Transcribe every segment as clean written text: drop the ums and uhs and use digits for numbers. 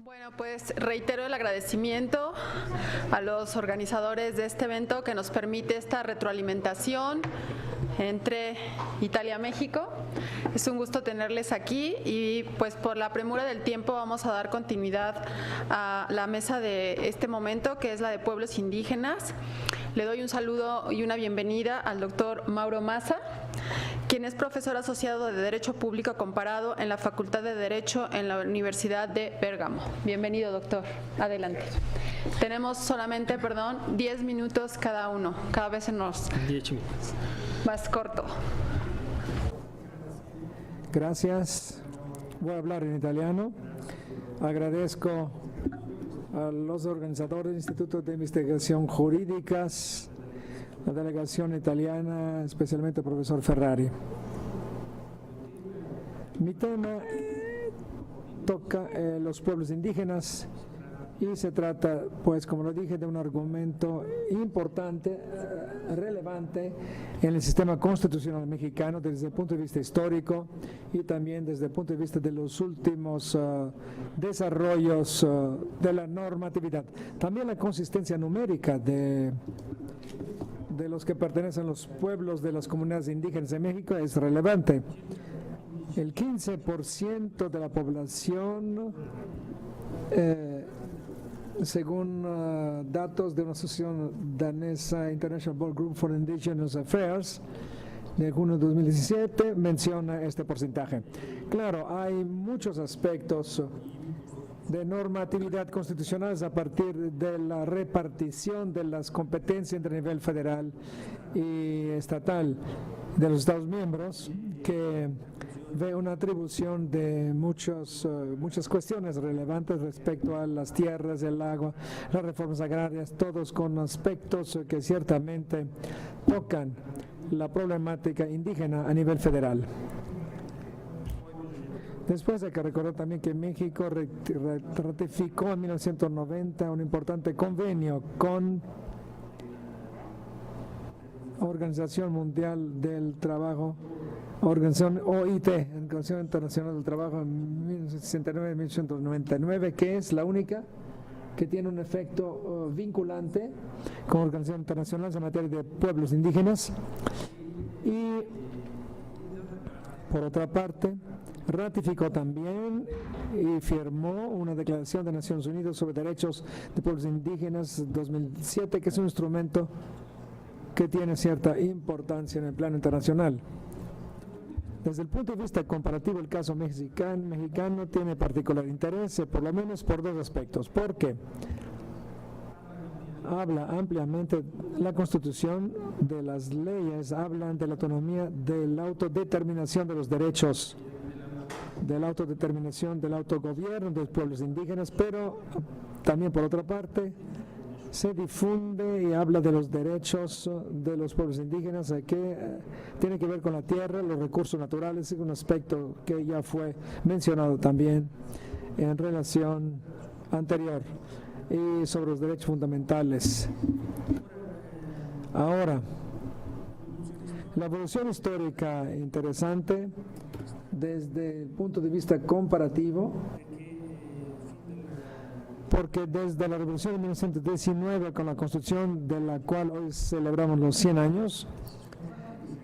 Bueno, pues reitero el agradecimiento a los organizadores de este evento que nos permite esta retroalimentación entre Italia y México. Es un gusto tenerles aquí y pues por la premura del tiempo vamos a dar continuidad a la mesa de este momento, que es la de pueblos indígenas. Le doy un saludo y una bienvenida al doctor Mauro Massa, quien es profesor asociado de Derecho Público Comparado en la Facultad de Derecho en la Universidad de Bérgamo. Bienvenido, doctor. Adelante. Tenemos solamente, 10 minutos cada uno. Cada vez se nos 10 minutos. Más corto. Gracias. Voy a hablar en italiano. Agradezco a los organizadores del Instituto de Investigación Jurídicas, la delegación italiana, especialmente el profesor Ferrari. Mi tema toca los pueblos indígenas y se trata, pues, como lo dije, de un argumento importante, relevante en el sistema constitucional mexicano desde el punto de vista histórico y también desde el punto de vista de los últimos desarrollos de la normatividad. También la consistencia numérica de los que pertenecen a los pueblos de las comunidades indígenas de México es relevante. El 15% de la población, según datos de una asociación danesa, International Board Group for Indigenous Affairs, de junio de 2017, menciona este porcentaje. Claro, hay muchos aspectos de normatividad constitucional a partir de la repartición de las competencias entre nivel federal y estatal de los Estados miembros, que ve una atribución de muchas cuestiones relevantes respecto a las tierras, el agua, las reformas agrarias, todos con aspectos que ciertamente tocan la problemática indígena a nivel federal. Después hay que recordar también que México ratificó en 1990 un importante convenio con Organización Mundial del Trabajo, Organización OIT, Organización Internacional del Trabajo, en 1969, que es la única que tiene un efecto vinculante con Organización Internacional en materia de pueblos indígenas. Y por otra parte, ratificó también y firmó una declaración de Naciones Unidas sobre derechos de pueblos indígenas 2007, que es un instrumento que tiene cierta importancia en el plano internacional. Desde el punto de vista comparativo, el caso mexicano tiene particular interés, por lo menos por dos aspectos. Porque habla ampliamente la Constitución, de las leyes, hablan de la autonomía, de la autodeterminación de los derechos, de la autodeterminación, del autogobierno de los pueblos indígenas, pero también, por otra parte, se difunde y habla de los derechos de los pueblos indígenas que tiene que ver con la tierra, los recursos naturales, un aspecto que ya fue mencionado también en relación anterior, y sobre los derechos fundamentales. Ahora, la evolución histórica interesante desde el punto de vista comparativo, porque desde la Revolución de 1919, con la Constitución de la cual hoy celebramos los 100 años,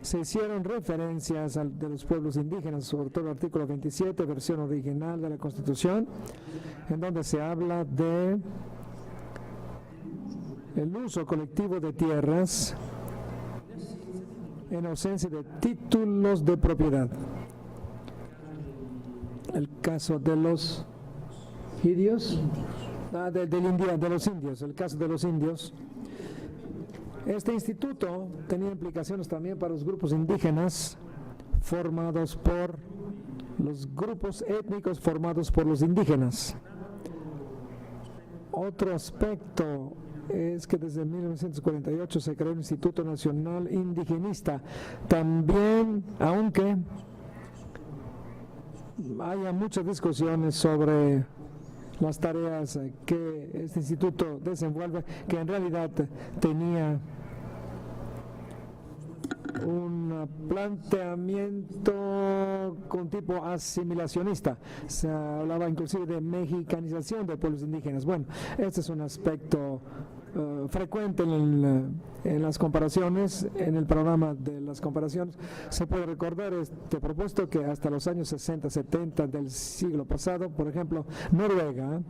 se hicieron referencias de los pueblos indígenas, sobre todo el artículo 27, versión original de la Constitución, en donde se habla de el uso colectivo de tierras en ausencia de títulos de propiedad. El caso de los indios, de los indios, el caso de los indios. Este instituto tenía implicaciones también para los grupos indígenas formados por los grupos étnicos formados por los indígenas. Otro aspecto es que desde 1948 se creó el Instituto Nacional Indigenista. También, aunque haya muchas discusiones sobre las tareas que este instituto desenvuelve, que en realidad tenía un planteamiento con tipo asimilacionista. Se hablaba inclusive de mexicanización de pueblos indígenas. Bueno, este es un aspecto frecuente en las comparaciones, en el programa de las comparaciones. Se puede recordar este propuesto que hasta los años 60, 70 del siglo pasado, por ejemplo, Noruega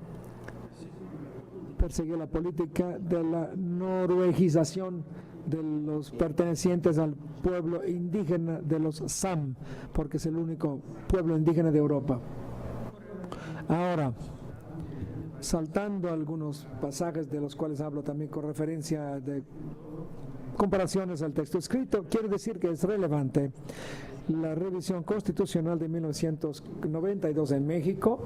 persiguió la política de la noruegización de los pertenecientes al pueblo indígena de los Sam, porque es el único pueblo indígena de Europa. Ahora, saltando algunos pasajes de los cuales hablo también con referencia de comparaciones al texto escrito, quiero decir que es relevante la revisión constitucional de 1992 en México,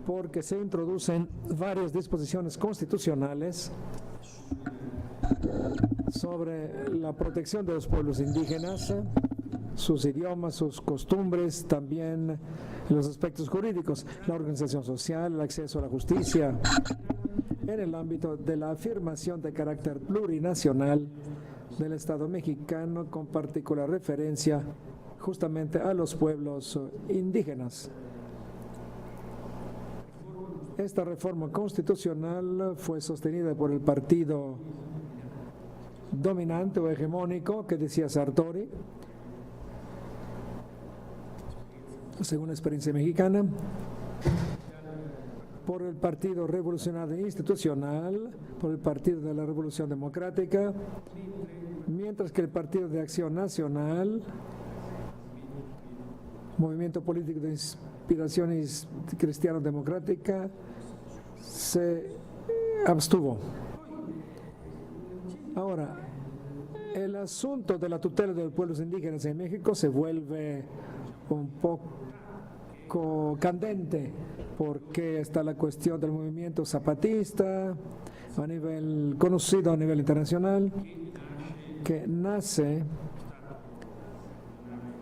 porque se introducen varias disposiciones constitucionales sobre la protección de los pueblos indígenas, sus idiomas, sus costumbres, también los aspectos jurídicos, la organización social, el acceso a la justicia, en el ámbito de la afirmación de carácter plurinacional del Estado mexicano, con particular referencia justamente a los pueblos indígenas. Esta reforma constitucional fue sostenida por el partido dominante o hegemónico que decía Sartori, según la experiencia mexicana, por el Partido Revolucionario Institucional, por el Partido de la Revolución Democrática, mientras que el Partido de Acción Nacional, movimiento político de inspiración cristiano-democrática, se abstuvo. Ahora, el asunto de la tutela de los pueblos indígenas en México se vuelve un poco candente, porque está la cuestión del movimiento zapatista, conocido a nivel internacional, que nace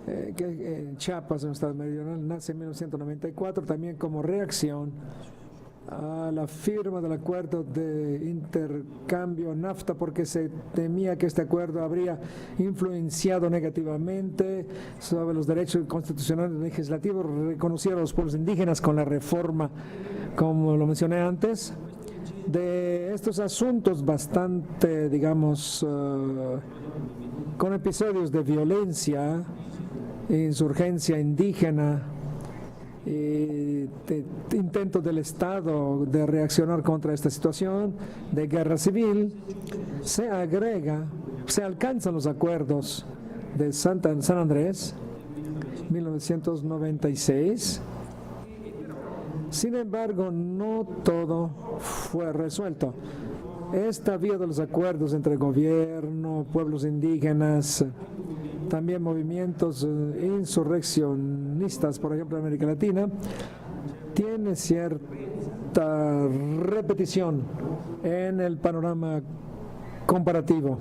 que en Chiapas, en el estado meridional, nace en 1994, también como reacción a la firma del acuerdo de intercambio NAFTA, porque se temía que este acuerdo habría influenciado negativamente sobre los derechos constitucionales y legislativos reconocidos a los pueblos indígenas con la reforma, como lo mencioné antes, de estos asuntos bastante, digamos, con episodios de violencia, insurgencia indígena, intento del Estado de reaccionar contra esta situación de guerra civil, se alcanzan los acuerdos de San Andrés, 1996. Sin embargo, no todo fue resuelto. Esta vía de los acuerdos entre gobierno, pueblos indígenas, también movimientos insurreccionistas, por ejemplo, en América Latina, tiene cierta repetición en el panorama comparativo.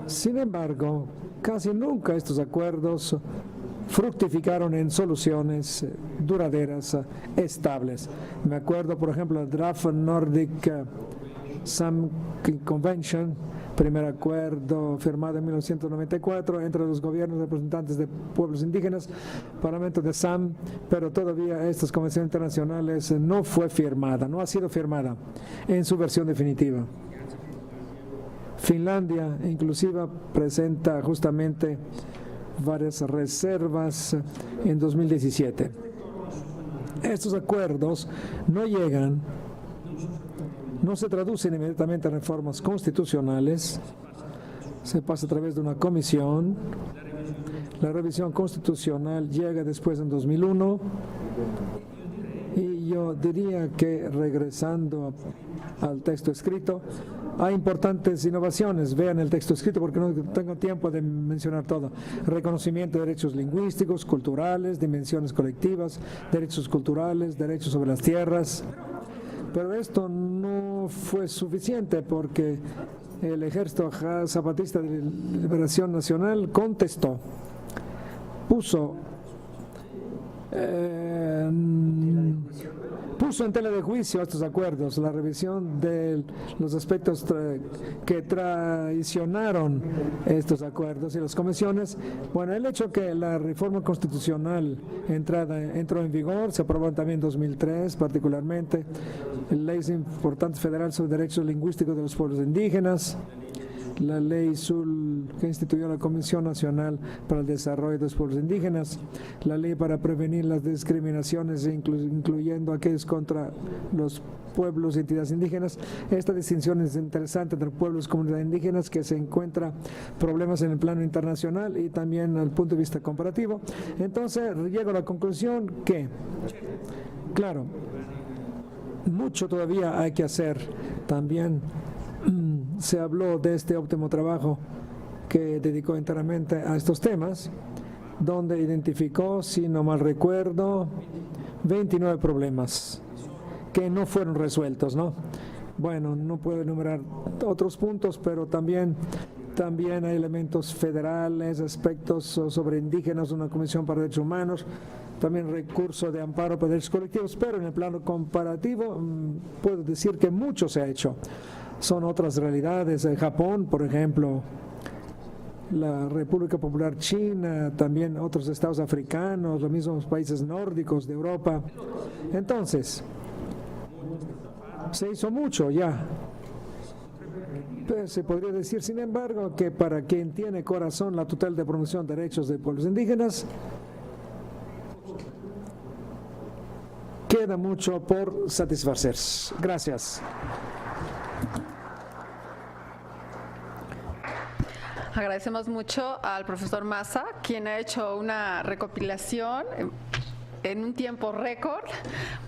Sin embargo, casi nunca estos acuerdos fructificaron en soluciones duraderas, estables. Me acuerdo, por ejemplo, del Draft Nordic Sam Convention, primer acuerdo firmado en 1994 entre los gobiernos representantes de pueblos indígenas, Parlamento de Sam, pero todavía estas convenciones internacionales no ha sido firmada en su versión definitiva. Finlandia, inclusive, presenta justamente varias reservas en 2017. Estos acuerdos no se traducen inmediatamente en reformas constitucionales, se pasa a través de una comisión. La revisión constitucional llega después en 2001 y yo diría que, regresando al texto escrito, hay importantes innovaciones. Vean el texto escrito porque no tengo tiempo de mencionar todo. Reconocimiento de derechos lingüísticos, culturales, dimensiones colectivas, derechos culturales, derechos sobre las tierras. Pero esto no fue suficiente porque el Ejército Zapatista de Liberación Nacional contestó, puso puso en tela de juicio estos acuerdos, la revisión de los aspectos que traicionaron estos acuerdos y las comisiones. Bueno, el hecho que la reforma constitucional entró en vigor, se aprobó también en 2003, particularmente, leyes importantes federales sobre derechos lingüísticos de los pueblos indígenas, la ley que instituyó la Comisión Nacional para el Desarrollo de los Pueblos Indígenas, la ley para prevenir las discriminaciones, incluyendo aquellos contra los pueblos y entidades indígenas. Esta distinción es interesante entre pueblos y comunidades indígenas, que se encuentra problemas en el plano internacional y también al punto de vista comparativo. Entonces, llego a la conclusión que, claro, mucho todavía hay que hacer. También se habló de este óptimo trabajo que dedicó enteramente a estos temas, donde identificó, si no mal recuerdo, 29 problemas que no fueron resueltos, ¿no? Bueno, no puedo enumerar otros puntos, pero también hay elementos federales, aspectos sobre indígenas, una comisión para derechos humanos, también recurso de amparo para derechos colectivos, pero en el plano comparativo puedo decir que mucho se ha hecho. Son otras realidades. En Japón, por ejemplo, la República Popular China, también otros estados africanos, los mismos países nórdicos de Europa. Entonces, se hizo mucho ya. Pues se podría decir, sin embargo, que para quien tiene corazón la tutela de promoción de derechos de pueblos indígenas, queda mucho por satisfacer. Gracias. Agradecemos mucho al profesor Maza, quien ha hecho una recopilación en un tiempo récord,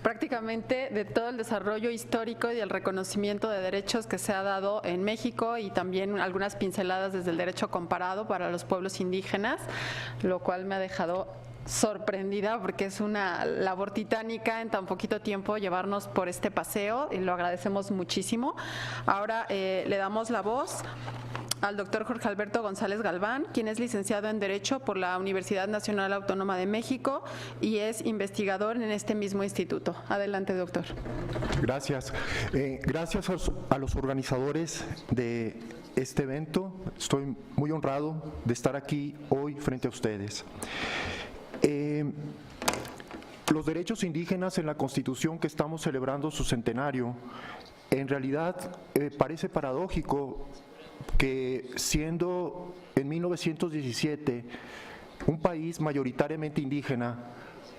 prácticamente de todo el desarrollo histórico y el reconocimiento de derechos que se ha dado en México, y también algunas pinceladas desde el derecho comparado para los pueblos indígenas, lo cual me ha dejado sorprendida porque es una labor titánica en tan poquito tiempo llevarnos por este paseo, y lo agradecemos muchísimo. Ahora le damos la voz al doctor Jorge Alberto González Galván, quien es licenciado en Derecho por la Universidad Nacional Autónoma de México y es investigador en este mismo instituto. Adelante, doctor. Gracias. Gracias a los organizadores de este evento. Estoy muy honrado de estar aquí hoy frente a ustedes. Los derechos indígenas en la Constitución que estamos celebrando su centenario, en realidad parece paradójico que, siendo en 1917 un país mayoritariamente indígena,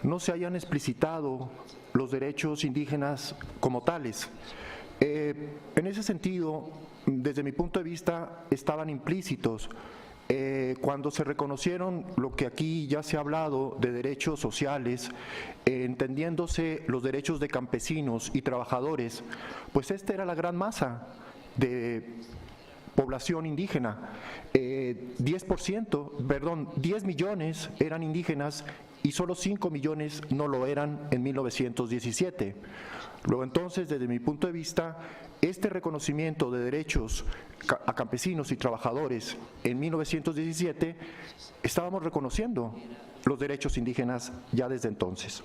no se hayan explicitado los derechos indígenas como tales. En ese sentido, desde mi punto de vista, estaban implícitos cuando se reconocieron lo que aquí ya se ha hablado de derechos sociales, entendiéndose los derechos de campesinos y trabajadores. Pues esta era la gran masa de población indígena. 10 millones eran indígenas y solo 5 millones no lo eran en 1917. Luego, entonces, desde mi punto de vista, este reconocimiento de derechos a campesinos y trabajadores en 1917, estábamos reconociendo los derechos indígenas ya desde entonces.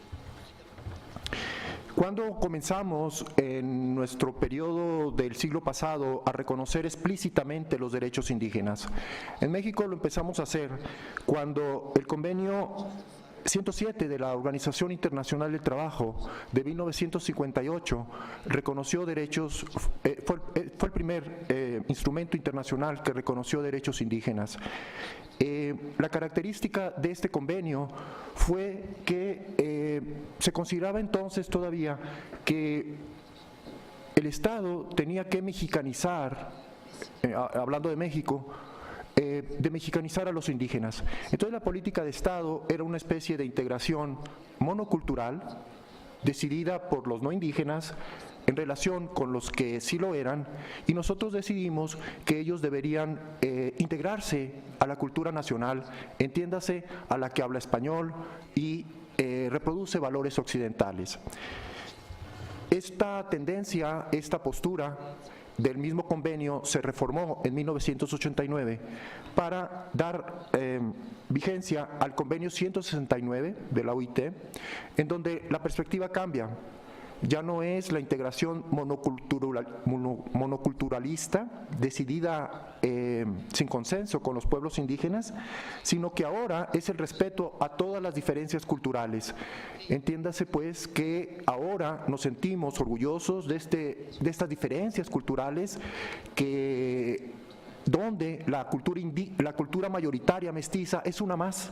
Cuando comenzamos en nuestro periodo del siglo pasado a reconocer explícitamente los derechos indígenas? En México lo empezamos a hacer cuando el convenio 107 de la Organización Internacional del Trabajo de 1958 reconoció derechos, fue el primer instrumento internacional que reconoció derechos indígenas. La característica de este convenio fue que se consideraba entonces todavía que el Estado tenía que mexicanizar, hablando de México, de mexicanizar a los indígenas. Entonces la política de Estado era una especie de integración monocultural decidida por los no indígenas en relación con los que sí lo eran, y nosotros decidimos que ellos deberían integrarse a la cultura nacional, entiéndase, a la que habla español y reproduce valores occidentales. Esta tendencia, esta postura del mismo convenio se reformó en 1989 para dar vigencia al convenio 169 de la OIT, en donde la perspectiva cambia. ya no es la integración monoculturalista, decidida sin consenso con los pueblos indígenas, sino que ahora es el respeto a todas las diferencias culturales. Entiéndase pues que ahora nos sentimos orgullosos de estas diferencias culturales donde la cultura mayoritaria mestiza es una más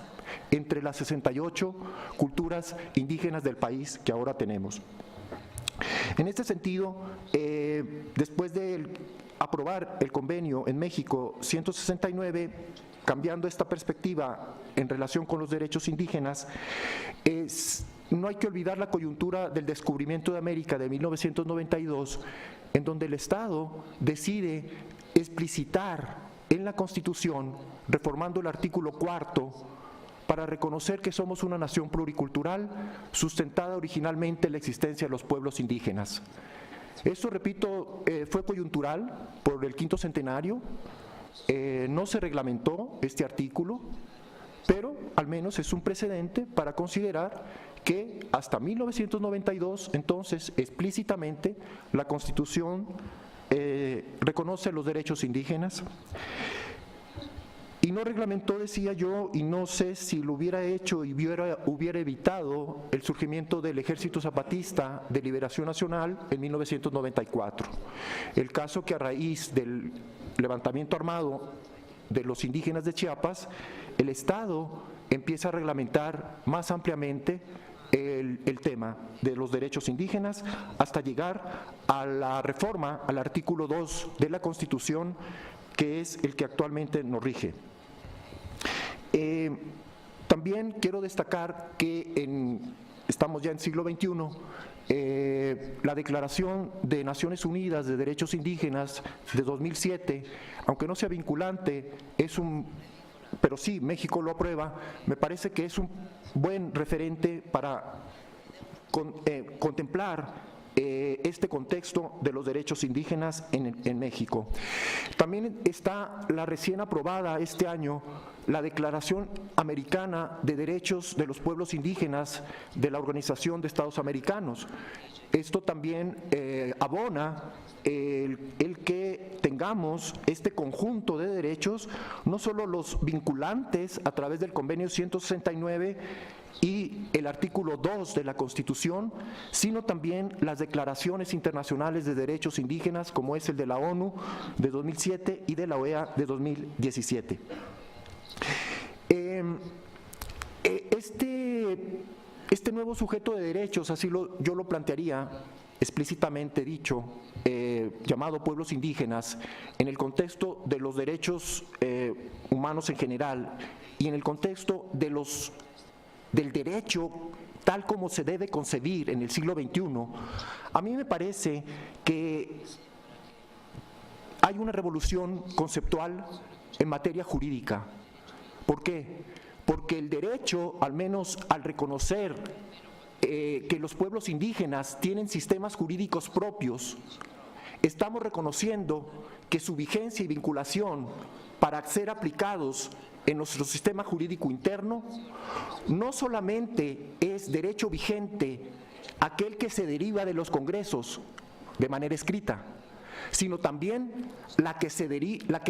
entre las 68 culturas indígenas del país que ahora tenemos. En este sentido, después de aprobar el convenio en México 169, cambiando esta perspectiva en relación con los derechos indígenas, no hay que olvidar la coyuntura del descubrimiento de América de 1992, en donde el Estado decide explicitar en la Constitución, reformando el artículo 4, para reconocer que somos una nación pluricultural sustentada originalmente en la existencia de los pueblos indígenas. Esto, repito, fue coyuntural por el 5º centenario, no se reglamentó este artículo, pero al menos es un precedente para considerar que hasta 1992, entonces, explícitamente, la Constitución reconoce los derechos indígenas y no reglamentó, decía yo, y no sé si lo hubiera hecho y hubiera evitado el surgimiento del Ejército Zapatista de Liberación Nacional en 1994. El caso que a raíz del levantamiento armado de los indígenas de Chiapas, el Estado empieza a reglamentar más ampliamente el tema de los derechos indígenas hasta llegar a la reforma al artículo 2 de la Constitución, que es el que actualmente nos rige. También quiero destacar que estamos ya en siglo XXI, la Declaración de Naciones Unidas de Derechos Indígenas de 2007, aunque no sea vinculante, pero sí, México lo aprueba, me parece que es un buen referente para contemplar este contexto de los derechos indígenas en México. También está la recién aprobada este año la Declaración Americana de Derechos de los Pueblos Indígenas de la Organización de Estados Americanos. Esto también abona el que tengamos este conjunto de derechos, no solo los vinculantes a través del convenio 169 y el artículo 2 de la Constitución, sino también las declaraciones internacionales de derechos indígenas, como es el de la ONU de 2007 y de la OEA de 2017. Este nuevo sujeto de derechos, así yo lo plantearía, explícitamente dicho, llamado pueblos indígenas, en el contexto de los derechos humanos en general y en el contexto del derecho tal como se debe concebir en el siglo XXI, a mí me parece que hay una revolución conceptual en materia jurídica. ¿Por qué? Porque el derecho, al menos al reconocer que los pueblos indígenas tienen sistemas jurídicos propios, estamos reconociendo que su vigencia y vinculación para ser aplicados en nuestro sistema jurídico interno no solamente es derecho vigente aquel que se deriva de los congresos de manera escrita, sino también la que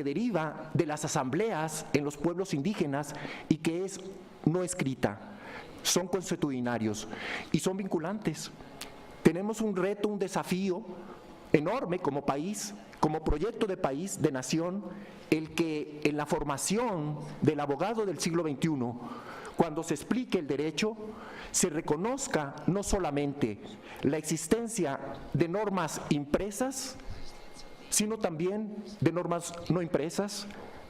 deriva de las asambleas en los pueblos indígenas y que es no escrita. Son consuetudinarios y son vinculantes. Tenemos un reto, un desafío enorme como país, como proyecto de país, de nación, el que en la formación del abogado del siglo XXI, cuando se explique el derecho, se reconozca no solamente la existencia de normas impresas, sino también de normas no impresas,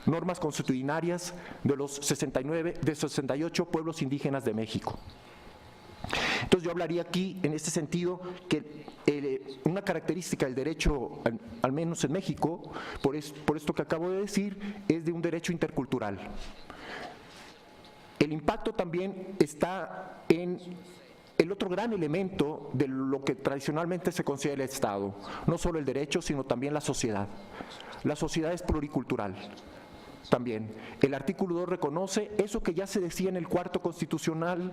normas consuetudinarias de los 68 pueblos indígenas de México. Entonces yo hablaría aquí, en este sentido, que una característica del derecho, al menos en México, por esto que acabo de decir, es de un derecho intercultural. El impacto también está en el otro gran elemento de lo que tradicionalmente se considera el Estado, no solo el derecho, sino también la sociedad. La sociedad es pluricultural. también. El artículo 2 reconoce eso que ya se decía en el cuarto constitucional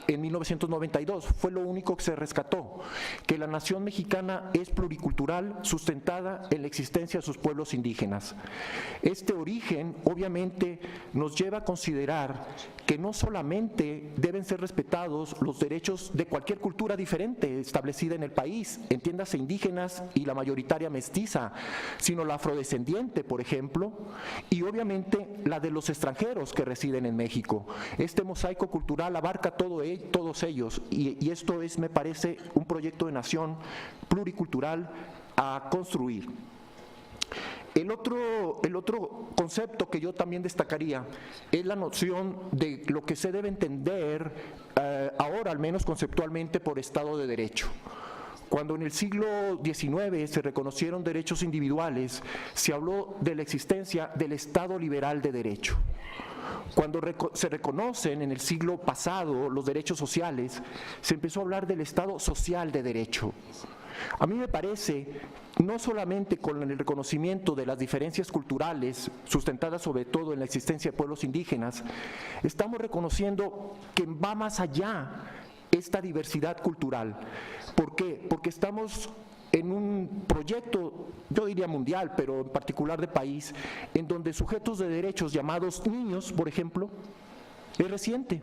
en 1992, fue lo único que se rescató, que la nación mexicana es pluricultural, sustentada en la existencia de sus pueblos indígenas. Este origen, obviamente, nos lleva a considerar que no solamente deben ser respetados los derechos de cualquier cultura diferente establecida en el país, entiéndase indígenas y la mayoritaria mestiza, sino la afrodescendiente, por ejemplo, y obviamente la de los extranjeros que residen en México. Este mosaico cultural abarca todos ellos y esto es, me parece, un proyecto de nación pluricultural a construir. El otro concepto que yo también destacaría es la noción de lo que se debe entender ahora, al menos conceptualmente, por Estado de Derecho. Cuando en el siglo XIX se reconocieron derechos individuales, se habló de la existencia del Estado liberal de derecho. Cuando se reconocen en el siglo pasado los derechos sociales, se empezó a hablar del Estado social de derecho. A mí me parece, no solamente con el reconocimiento de las diferencias culturales, sustentadas sobre todo en la existencia de pueblos indígenas, estamos reconociendo que va más allá esta diversidad cultural. ¿Por qué? Porque estamos en un proyecto, yo diría mundial, pero en particular de país, en donde sujetos de derechos llamados niños, por ejemplo, es reciente.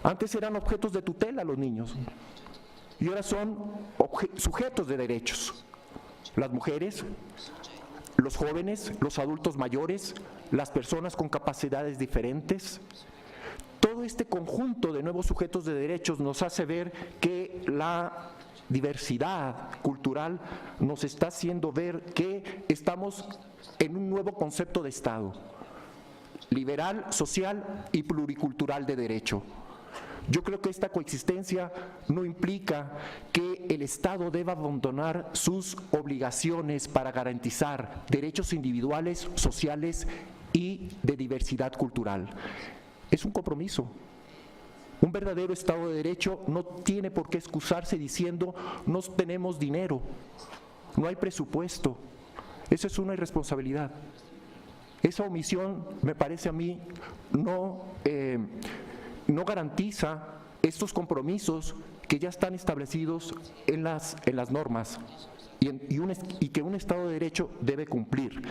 Antes eran objetos de tutela los niños, y ahora son sujetos de derechos. Las mujeres, los jóvenes, los adultos mayores, las personas con capacidades diferentes. Todo este conjunto de nuevos sujetos de derechos nos hace ver que la diversidad cultural nos está haciendo ver que estamos en un nuevo concepto de Estado, liberal, social y pluricultural de derecho. Yo creo que esta coexistencia no implica que el Estado deba abandonar sus obligaciones para garantizar derechos individuales, sociales y de diversidad cultural. Es un compromiso. Un verdadero Estado de Derecho no tiene por qué excusarse diciendo no tenemos dinero, no hay presupuesto. Eso es una irresponsabilidad. Esa omisión, me parece a mí, no garantiza estos compromisos que ya están establecidos en las normas y que un Estado de Derecho debe cumplir.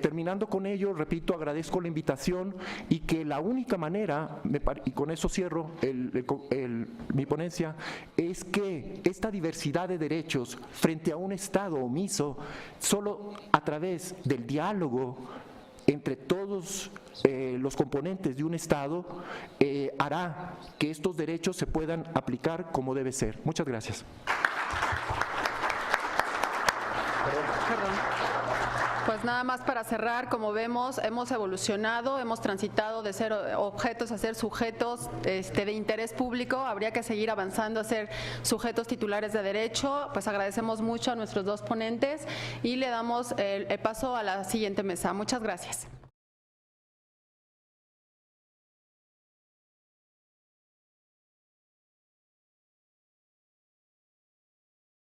Terminando con ello, repito, agradezco la invitación y que la única manera, y con eso cierro mi ponencia, es que esta diversidad de derechos frente a un Estado omiso, solo a través del diálogo entre todos los componentes de un Estado, hará que estos derechos se puedan aplicar como debe ser. Muchas gracias. Pues nada más para cerrar, como vemos, hemos evolucionado, hemos transitado de ser objetos a ser sujetos de interés público. Habría que seguir avanzando a ser sujetos titulares de derecho. Pues agradecemos mucho a nuestros dos ponentes y le damos el paso a la siguiente mesa. Muchas gracias.